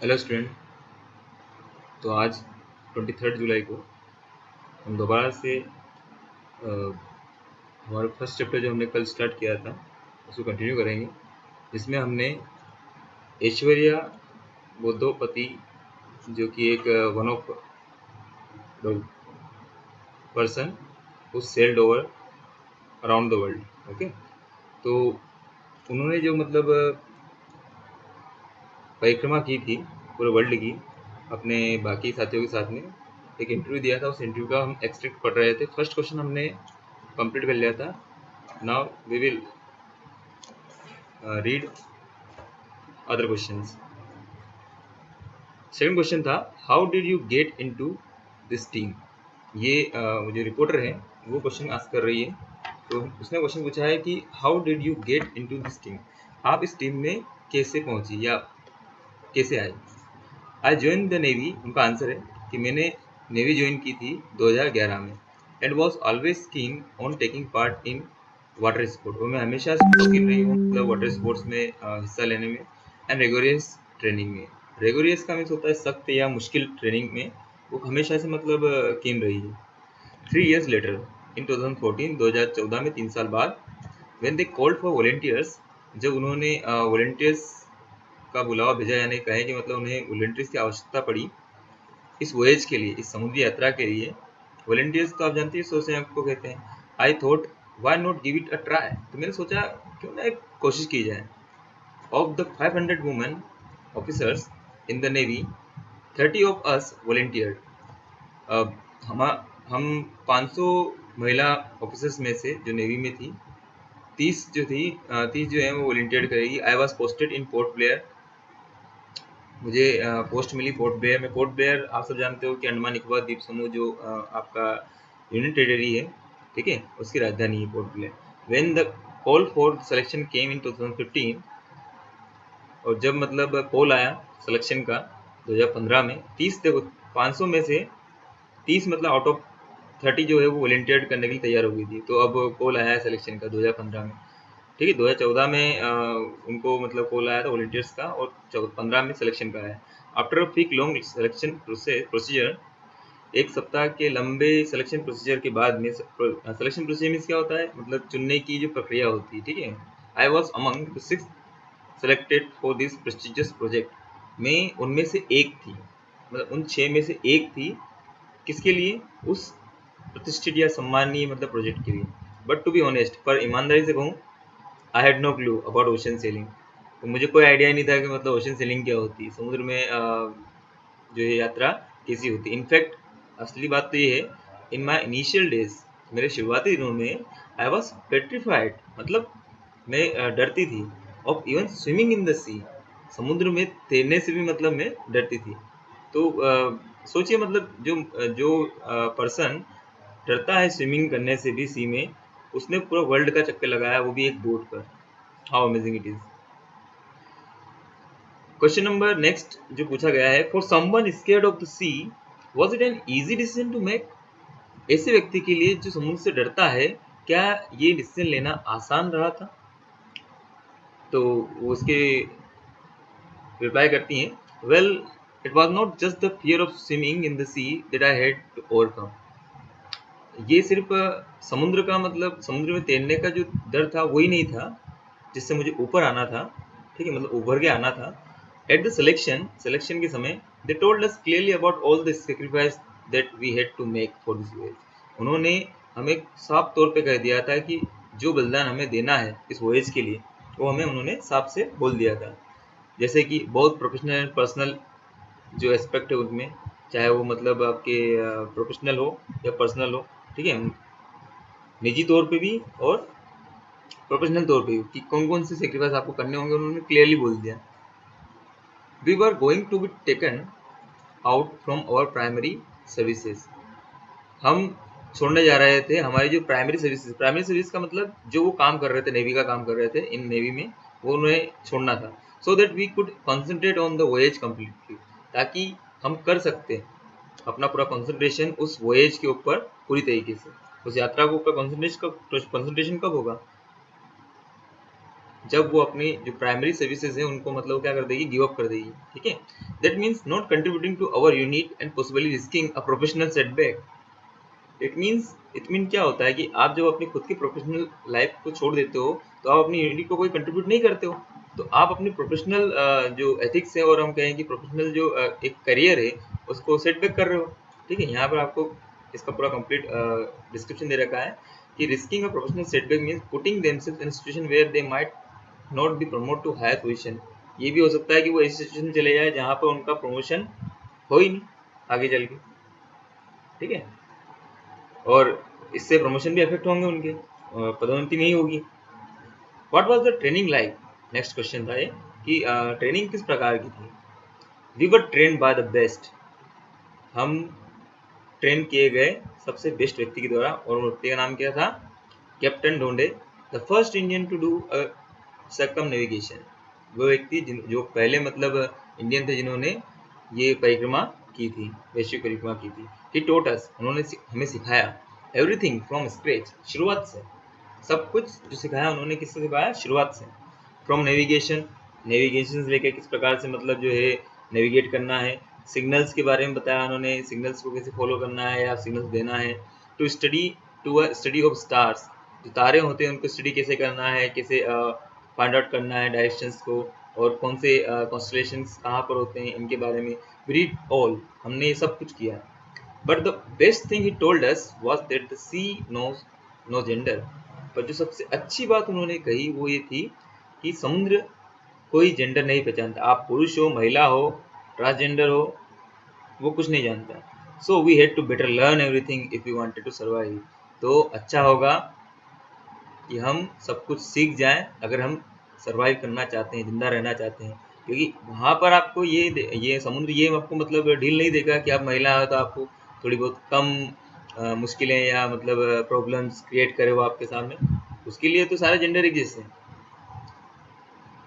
Hello student. तो आज 23 जुलाई को हम दोबारा से हमारा फर्स्ट चैप्टर जो हमने कल स्टार्ट किया था उसको कंटिन्यू करेंगे, जिसमें हमने ऐश्वर्या बुद्धोपति जो कि एक one of the person who sailed over around the world. Okay, तो उन्होंने जो मतलब परिक्रमा की थी पूरे वर्ल्ड की अपने बाकी साथियों के साथ में, एक इंटरव्यू दिया था। उस इंटरव्यू का हम एक्सट्रैक्ट पढ़ रहे थे। फर्स्ट क्वेश्चन हमने कंप्लीट कर लिया था। Now we will read other questions. Second question था, how did you get into this team. ये जो रिपोर्टर है वो क्वेश्चन आस्क कर रही है। तो उसने क्वेश्चन पूछा है कि how did you get into this team, आप इस टीम में कैसे पहुंची या कैसे आए। आई ज्वाइन द नेवी, उनका आंसर है कि मैंने नेवी ज्वाइन की थी 2011 में, and was always keen on taking part in water sport. और मैं हमेशा शौकीन रही हूँ मतलब वाटर स्पोर्ट्स में हिस्सा लेने में, एंड रेगोरियस ट्रेनिंग में। रेगोरियस का मीन्स होता है सख्त या मुश्किल ट्रेनिंग में, वो हमेशा से मतलब कीन रही है। 3 years लेटर इन 2014, 2014 में 3 साल बाद, when they called for volunteers, जब उन्होंने वॉलेंटियर्स का बुलावा भेजा, यानी कहें कि मतलब उन्हें वॉलेंटियर्स की आवश्यकता पड़ी इस वोएज के लिए, इस समुद्री यात्रा के लिए। वॉलेंटियर्स तो आप जानते हैं स्वयंसेवक को कहते हैं। I thought why not give it a try, तो मैंने सोचा क्यों ना एक कोशिश की जाए। Of the 500 women officers in the navy, 30 of us volunteered. अब हम 500 महिला ऑफिसर्स में से जो नेवी में थी, 30 जो थी 30 जो है वो वॉलेंटियर करेगी। I was posted in port Blair, मुझे पोस्ट मिली पोर्ट ब्लेयर में। पोर्ट ब्लेयर आप सब जानते हो कि अंडमान निकोबार द्वीप समूह जो आपका यूनियन टेरिटरी है, ठीक है, उसकी राजधानी है Port Blair. When the call for selection came in 2015, और जब मतलब कॉल आया सिलेक्शन का 2015 में, 30 देखो 500 में से 30 मतलब आउट ऑफ 30 जो है वो वॉलेंटियर करने के लिए तैयार हो गई थी। तो अब कॉल आया है सिलेक्शन का 2015 में, ठीक है। 2014 में उनको मतलब कॉल आया था वॉलेंटियर्स का, और 15 में सिलेक्शन का आया। After a week long selection procedure, एक सप्ताह के लंबे सिलेक्शन प्रोसीजर के बाद में, सिलेक्शन प्रोसीजर मीन्स क्या होता है, मतलब चुनने की जो प्रक्रिया होती है, ठीक है। I was among the 6 selected for this prestigious project, मैं उनमें से एक थी, मतलब उन 6 में से एक थी। किसके लिए, उस प्रतिष्ठित या सम्मानीय मतलब प्रोजेक्ट के लिए। बट टू बी ऑनेस्ट, पर ईमानदारी से कहूँ, I had no clue about ocean sailing. तो मुझे कोई आइडिया नहीं था कि मतलब ओशन सेलिंग क्या होती है, समुद्र में जो ये यात्रा कैसी होती है। इनफैक्ट असली बात तो ये है, इन माई इनिशियल डेज, मेरे शुरुआती दिनों में, आई वॉज पेट्रीफाइड, मतलब मैं डरती थी। Of even swimming in the sea, समुद्र में तैरने से भी मतलब मैं डरती थी। तो सोचिए मतलब जो पर्सन डरता है स्विमिंग करने से भी सी में, उसने पूरा वर्ल्ड का चक्कर लगाया, वो भी एक बोट पर। How amazing it is. Question number next जो पूछा गया है, for someone scared of the sea, was it an easy decision to make. ऐसे व्यक्ति के लिए जो समुद्र से डरता है, क्या ये डिसीजन लेना आसान रहा था। तो वो उसके रिप्लाई करती हैं, well it was not just the fear of swimming in the sea that I had to overcome. ये सिर्फ समुद्र का मतलब समुद्र में तैरने का जो डर था वही नहीं था जिससे मुझे ऊपर आना था, ठीक है, मतलब उभर के आना था। एट द सिलेक्शन के समय, they told us clearly about all the sacrifice that we had to make for this voyage. उन्होंने हमें साफ तौर पे कह दिया था कि जो बलिदान हमें देना है इस वॉयज के लिए, वो हमें उन्होंने साफ से बोल दिया था। जैसे कि बहुत प्रोफेशनल एंड पर्सनल जो एस्पेक्ट है उनमें, चाहे वो मतलब आपके प्रोफेशनल हो या पर्सनल हो, ठीक है, निजी तौर पे भी और प्रोफेशनल तौर पे भी, कि कौन कौन से सेक्रीफाइस आपको करने होंगे, उन्होंने क्लियरली बोल दिया। We were going to be taken out from our primary services, हम छोड़ने जा रहे थे हमारी जो प्राइमरी सर्विस का मतलब जो वो काम कर रहे थे, नेवी का काम कर रहे थे इन नेवी में, वो उन्हें छोड़ना था। So that we could concentrate on the voyage completely, ताकि हम कर सकते अपना पूरा कंसंट्रेशन उस वॉयज के ऊपर पूरी तरीके से, उस यात्रा के ऊपर कंसंट्रेशन कब होगा, जब वो अपनी जो प्राइमरी सर्विसेज है उनको मतलब क्या कर देगी, गिव अप कर देगी, ठीक है। That means not contributing to our unit and possibly risking a professional setback. It mean क्या होता है कि आप जब अपनी खुद की प्रोफेशनल लाइफ को छोड़ देते हो तो आप अपनी यूनिट को कोई कंट्रीब्यूट नहीं करते हो, तो आप अपनी प्रोफेशनल जो एथिक्स है और हम कहें कि प्रोफेशनल जो एक करियर है उसको सेटबैक कर रहे हो। ठीक है, यहाँ पर आपको इसका पूरा कंप्लीट डिस्क्रिप्शन दे रखा है कि risking a professional setback means putting themselves in situation where they might not be promote to higher position. ये भी हो सकता है कि वो ऐसी सिचुएशन चले जाए जहाँ पर उनका प्रमोशन हो ही नहीं आगे चल के। ठीक है, और इससे प्रमोशन भी इफेक्ट होंगे उनके और पदोन्नति नहीं होगी। What was the training like? Next question था ये कि ट्रेनिंग किस प्रकार की थी। We were trained by the best, हम ट्रेन किए गए सबसे बेस्ट व्यक्ति के द्वारा, और व्यक्ति का नाम क्या था? Captain Donde, the first Indian to do a circumnavigation. वो व्यक्ति जो पहले मतलब इंडियन थे जिन्होंने ये परिक्रमा की थी, वैश्विक परिक्रमा की थी। ही टोट अस, उन्होंने हमें सिखाया, एवरीथिंग फ्रॉम स्क्रैच, शुरुआत से सब कुछ जो सिखाया उन्होंने किससे सिखाया? शुरुआत से। फ्रॉम नेविगेशन, नेविगेशन से लेकर किस प्रकार से मतलब जो है नेविगेट करना है, सिग्नल्स के बारे में बताया उन्होंने, सिग्नल्स को कैसे फॉलो करना है या सिग्नल्स देना है, टू स्टडी ऑफ स्टार्स, जो तारे होते हैं उनको स्टडी कैसे करना है, कैसे फाइंड आउट करना है डायरेक्शंस को, और कौन से कॉन्स्टलेशंस कहाँ पर होते हैं इनके बारे में। वी रीड ऑल, हमने ये सब कुछ किया। But the best thing he told us was that the sea knows no gender. पर जो सबसे अच्छी बात उन्होंने कही वो ये थी कि समुद्र कोई जेंडर नहीं पहचानता, आप पुरुष हो, महिला हो, ट्रांसजेंडर हो, वो कुछ नहीं जानता। So we had to better learn everything if you wanted to survive. तो अच्छा होगा कि हम सब कुछ सीख जाएं अगर हम सर्वाइव करना चाहते हैं, जिंदा रहना चाहते हैं, क्योंकि वहाँ पर आपको ये समुद्र ये आपको मतलब ढील नहीं देगा कि आप महिला हो तो आपको थोड़ी बहुत कम मुश्किलें या मतलब प्रॉब्लम्स क्रिएट करे वो आपके सामने, उसके लिए तो सारे जेंडर एग्जिस्ट हैं।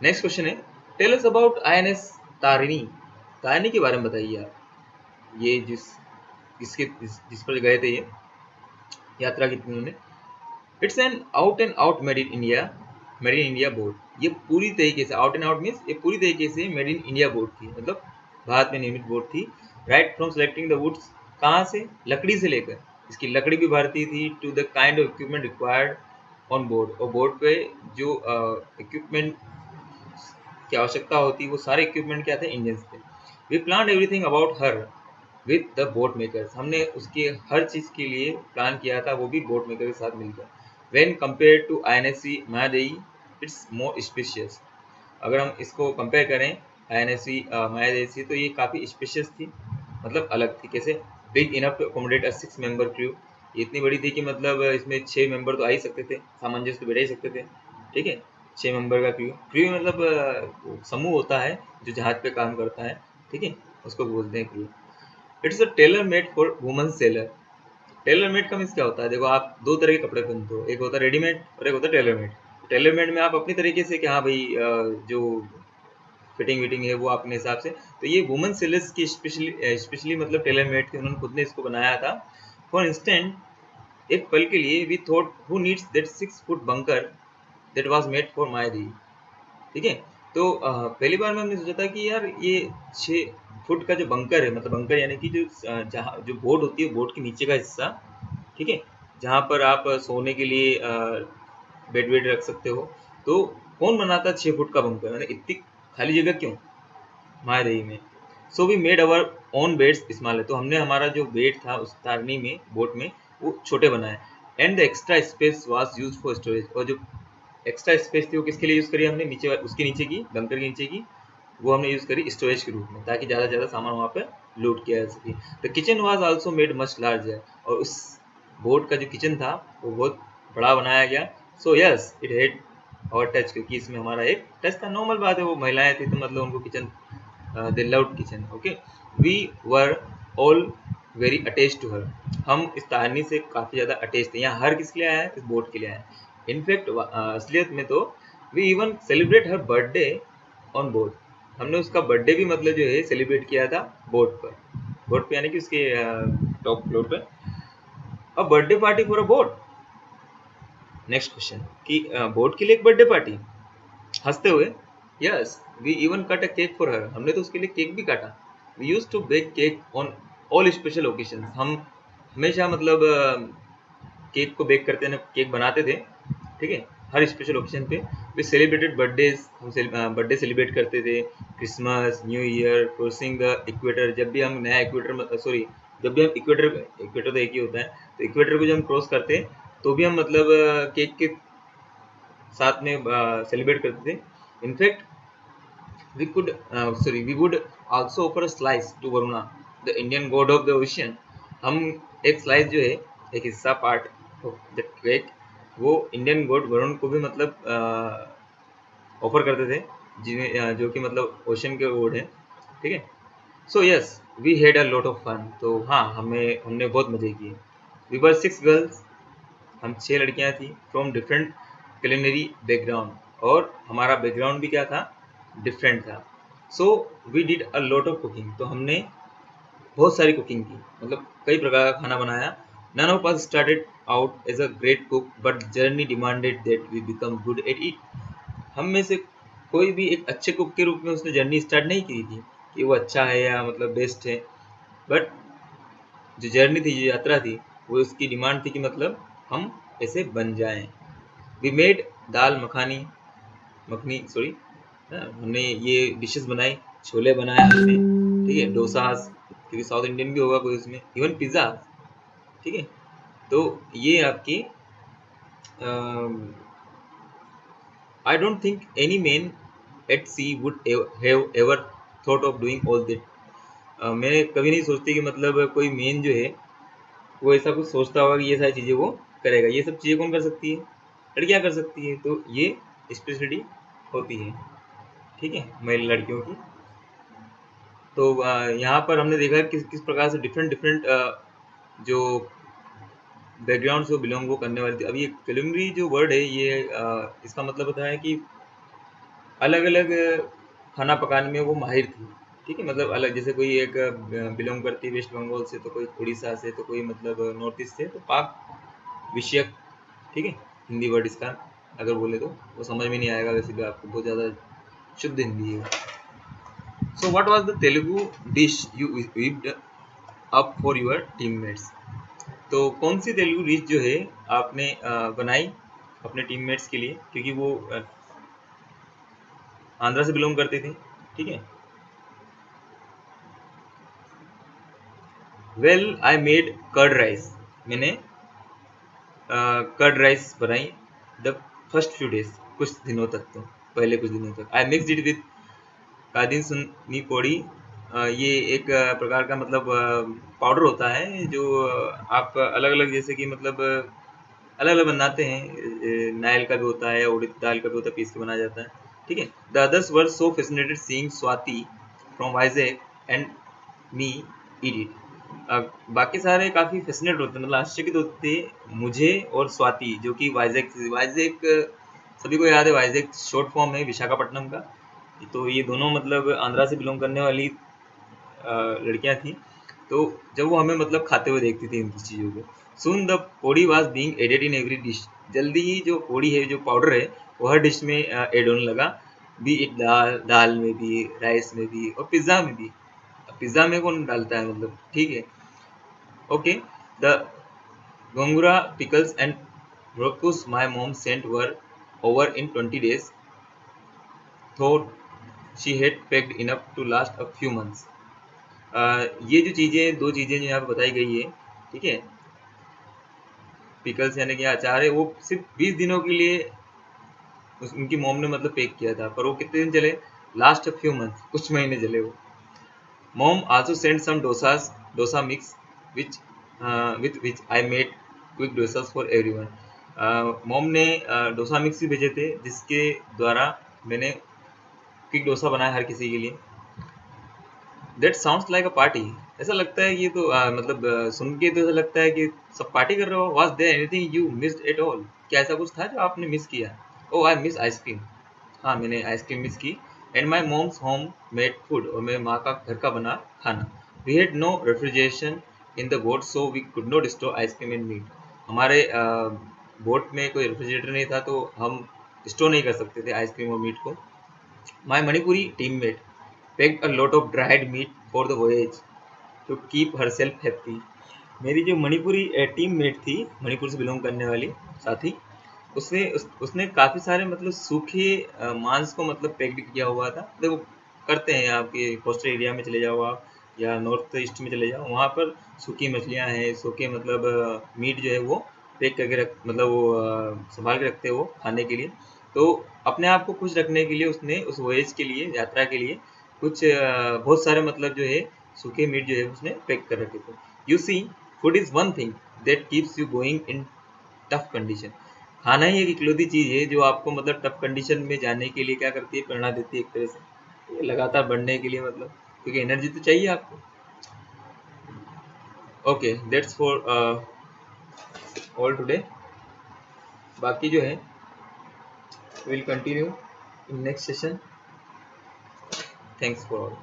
नेक्स्ट क्वेश्चन है, tell us about INS Tarini. Tarini के बारे में बताइए आप, ये जिस पर गए थे, ये यात्रा की थी उन्होंने। It's an out and out made in India boat. ये पूरी तरीके से आउट एंड आउट मीन्स ये पूरी तरीके से मेड इन इंडिया बोट थी, मतलब भारत में निर्मित बोट थी। Right from selecting the woods, कहाँ से? लकड़ी से लेकर, इसकी लकड़ी भी भारतीय थी, to the kind of equipment required on board, और बोर्ड पे जो इक्विपमेंट की आवश्यकता होती वो सारे इक्विपमेंट क्या थे? इंडियंस थे। We plan everything about her with the boat makers, हमने उसके हर चीज़ के लिए प्लान किया था, वो भी बोट मेकर के साथ मिलकर। When compare to INSC Mayadevi it's more spacious, अगर हम इसको कंपेयर करें INSC मायादेवी से तो ये काफ़ी स्पेशियस थी, मतलब अलग थी। कैसे? Big enough to accommodate a 6 member crew, ये इतनी बड़ी थी कि मतलब इसमें 6 मेंबर तो आ ही सकते थे, सामंजस्य तो बैठा ही सकते थे। ठीक है, 6 मेंबर का क्रू मतलब समूह होता है जो जहाज पे काम करता है। ठीक है, उसको बोलते हैं crew. It's a tailor made for women seller. Tailor made का मीन्स क्या होता है? देखो, आप दो तरह के कपड़े पहनते हो, एक होता है रेडीमेड और एक होता है टेलर मेड। टेलर मेड में आप अपनी तरीके से कि हाँ भाई जो फिटिंग विटिंग है वो अपने हिसाब से, तो ये वुमेन सेलर्स की स्पेशली मतलब टेलर मेड थी, उन्होंने खुद ने इसको बनाया था। फॉर इंस्टेंट, एक पल के लिए we thought who needs that 6 foot bunker that was made for Mayadevi. ठीक है, तो पहली बार में हमने सोचा था कि यार ये 6 फुट का जो बंकर है, मतलब बंकर यानी कि जो जहाँ जो बोट होती है, बोट के नीचे का हिस्सा, ठीक है, जहाँ पर आप सोने के लिए बेड वेड रख सकते हो, तो कौन बनाता 6 फुट का बंकर? यानी इतनी खाली जगह क्यों मायादेवी में? So we made our own beds small, तो हमने हमारा जो बेड था उस तारनी में, बोट में, वो छोटे बनाए। And the extra space was used for storage, और जो एक्स्ट्रा स्पेस थी वो किसके लिए यूज़ करी हमने? नीचे, उसके नीचे की, बंकर के नीचे की, वो हमने यूज़ करी स्टोरेज के रूप में, ताकि ज़्यादा से ज़्यादा सामान वहाँ पे लोड किया जा सके। The kitchen was also made much larger, और उस बोट का जो किचन था वो बहुत बड़ा बनाया गया। सो यस इट हैड और टच, क्योंकि इसमें हमारा एक टच था। नॉर्मल बात है, वो महिलाएं थी तो मतलब उनको kitchen, they loved kitchen. Okay, we were all very attached to her, हम इस तारनी से काफ़ी ज़्यादा अटैच थे। यहाँ हर किसके लिए आया है? इस बोट के लिए आया है। इनफैक्ट असलियत में तो we even celebrate her birthday on boat, हमने उसका बर्थडे भी मतलब जो है सेलिब्रेट किया था बोट पे यानी कि उसके टॉप फ्लोर पे। A birthday party for a boat. Next question कि बोट के लिए एक बर्थडे पार्टी, हंसते हुए। Yes, we even cut a cake for her, हमने तो उसके लिए केक भी काटा। We use to bake cake on all special occasion, हम हमेशा मतलब केक को बेक करते ना, केक बनाते थे, ठीक है, हर स्पेशल ओकेजन पे। वी सेलिब्रेटेड बर्थडेज, हम बर्थडे सेलिब्रेट करते थे, Christmas, new year, crossing the equator, जब भी हम नया इक्वेटर, सॉरी, जब भी हम इक्वेटर तो एक ही होता है, तो इक्वेटर को जब हम क्रॉस करते तो भी हम मतलब केक के साथ में सेलिब्रेट करते थे। In fact we would also offer a slice to Varuna, the Indian god of the ocean. हम एक स्लाइस जो है, एक हिस्सा, पार्ट ऑफ द केक, वो इंडियन गॉड वरुण को भी मतलब ऑफर करते थे, जिन्हें जो कि मतलब ओशन के गॉड है, ठीक है। So yes, we had a lot of fun, तो हाँ, हमने बहुत मजे किए। वी वर 6 गर्ल्स, हम 6 लड़कियां थी, फ्रॉम डिफरेंट culinary बैकग्राउंड, और हमारा बैकग्राउंड भी क्या था, डिफरेंट था। So we did a lot of cooking, तो हमने बहुत सारी कुकिंग की, मतलब कई प्रकार का खाना बनाया। None of us started out as a great cook, but journey demanded that we become good at it. हम में से कोई भी एक अच्छे कुक के रूप में उसने जर्नी स्टार्ट नहीं की थी कि वो अच्छा है या मतलब बेस्ट है, बट जो जर्नी थी, जो यात्रा थी, वो उसकी डिमांड थी कि मतलब हम ऐसे बन जाएं। We made dal makhani, sorry, हमने ये डिशेस बनाई, छोले बनाए हमने, ठीक है, डोसास, क्योंकि साउथ इंडियन भी होगा कोई उसमें, इवन पिज़्ज़ा, ठीक है। तो ये आपकी I don't think any man at sea would have ever thought of doing all that. मैं कभी नहीं सोचती कि मतलब कोई मैन जो है वो ऐसा कुछ सोचता होगा कि ये सारी चीज़ें वो करेगा। ये सब चीज़ें कौन कर सकती है, लड़कियां कर सकती है, तो ये स्पेशलिटी होती है, ठीक है, महिला लड़कियों की। तो यहाँ पर हमने देखा किस किस प्रकार से डिफरेंट डिफरेंट जो बैकग्राउंड से बिलोंग वो करने वाली थी। अब ये culinary जो वर्ड है, ये इसका मतलब होता है कि अलग अलग खाना पकाने में वो माहिर थी, ठीक है, मतलब अलग, जैसे कोई एक बिलोंग करती है वेस्ट बंगाल से, तो कोई उड़ीसा से, तो कोई मतलब नॉर्थ ईस्ट से, तो पाक विषयक, ठीक है, हिंदी वर्ड इसका अगर बोले तो वो समझ में नहीं आएगा, वैसे भी आपको बहुत ज़्यादा शुद्ध हिंदी है। So what was the Telugu dish you whipped up for your teammates? तो कौन सी तेलुगु डिश जो है आपने बनाई अपने टीममेट्स के लिए, क्योंकि वो आंध्रा से बिलोंग करते थे, ठीक है। Well I made curd rice, मैंने कर्ड राइस बनाई द फर्स्ट फ्यू डेज, कुछ दिनों तक, तो पहले कुछ दिनों तक। आई मिक्स इट विद कादिन सुनी पोड़ी, ये एक प्रकार का मतलब पाउडर होता है जो आप अलग अलग, जैसे कि मतलब अलग अलग बनाते हैं, नारियल का भी होता है, उड़द दाल का भी होता है, पीस के बनाया जाता है, ठीक है। The others were so fascinated seeing Swati from Vizag and me eat it. बाकी सारे काफ़ी फैसिनेट होते हैं, मतलब आश्चर्यचकित होते मुझे और स्वाति, जो कि वाइजैक सभी को याद है, वाइजैक शॉर्ट फॉर्म है विशाखापट्टनम का। तो ये दोनों मतलब आंध्रा से बिलोंग करने वाली लड़कियां थी। तो जब वो हमें मतलब खाते हुए देखती थी इन चीज़ों को, soon the podi was being added in every dish, जल्दी ही जो पोड़ी है, जो पाउडर है, वो हर डिश में ऐड होने लगा, बी इट दाल में भी, राइस में भी, और पिज़्ज़ा में भी। पिज़्ज़ा में कौन डालता है मतलब, ठीक है, okay. The gongura pickles and रोकुस my mom sent were over in 20 days, thought she had packed enough to last a few months. ये जो चीज़ें, दो चीज़ें जो यहाँ पे बताई गई है, ठीक है, पिकल्स यानी कि अचार है, वो सिर्फ 20 दिनों के लिए उनकी मोम ने मतलब पैक किया था, पर वो कितने दिन चले, लास्ट फ्यू मंथ्स, कुछ महीने चले वो। Mom also send some dosa mix which with which I made quick dosas for everyone. Mom ने डोसा मिक्स भी भेजे थे, जिसके द्वारा मैंने क्विक डोसा बनाया हर किसी के लिए। That sounds like a party, ऐसा लगता है, ये तो मतलब सुन के तो ऐसा लगता है कि सब पार्टी कर रहे हो। Was there anything you missed at all, क्या ऐसा कुछ था जो आपने मिस किया? ओह आई मिस आइसक्रीम, हाँ मैंने आइसक्रीम मिस की। And my mom's home made food, और मेरे माँ का घर का बना खाना। We had no refrigeration in the boat, so we could not store ice cream and meat. हमारे बोट में कोई रेफ्रिजरेटर नहीं था, तो हम स्टोर नहीं कर सकते थे आइसक्रीम और मीट को। My Manipuri teammate packed a lot of dried meat for the voyage to keep herself happy. मेरी जो मणिपुरी टीममेट थी, मणिपुर से बिलोंग करने वाली साथी, उसने काफ़ी सारे मतलब सूखे मांस को मतलब पैक्ड किया हुआ था। देखो करते हैं, आपके कोस्टल एरिया में चले जाओ आप या नॉर्थ ईस्ट में चले जाओ, वहाँ पर सूखी मछलियाँ हैं, सूखे मतलब मीट जो है वो पैक करके रख मतलब वो संभाल के रखते हैं वो खाने के लिए। तो अपने आप को खुश रखने के लिए उसने उस वॉयेज के लिए, यात्रा के लिए कुछ बहुत सारे मतलब जो है सूखे मीट जो है उसने पैक कर रखे थे। You see, food is one thing that keeps you going in tough condition. खाना ही एक इकलौती चीज़ है जो आपको मतलब टफ कंडीशन में जाने के लिए क्या करती है, प्रेरणा देती है एक तरह से, ये लगातार बढ़ने के लिए, मतलब क्योंकि एनर्जी तो चाहिए आपको। Okay, that's for all today. बाकी जो है will continue in next session. Thanks for all.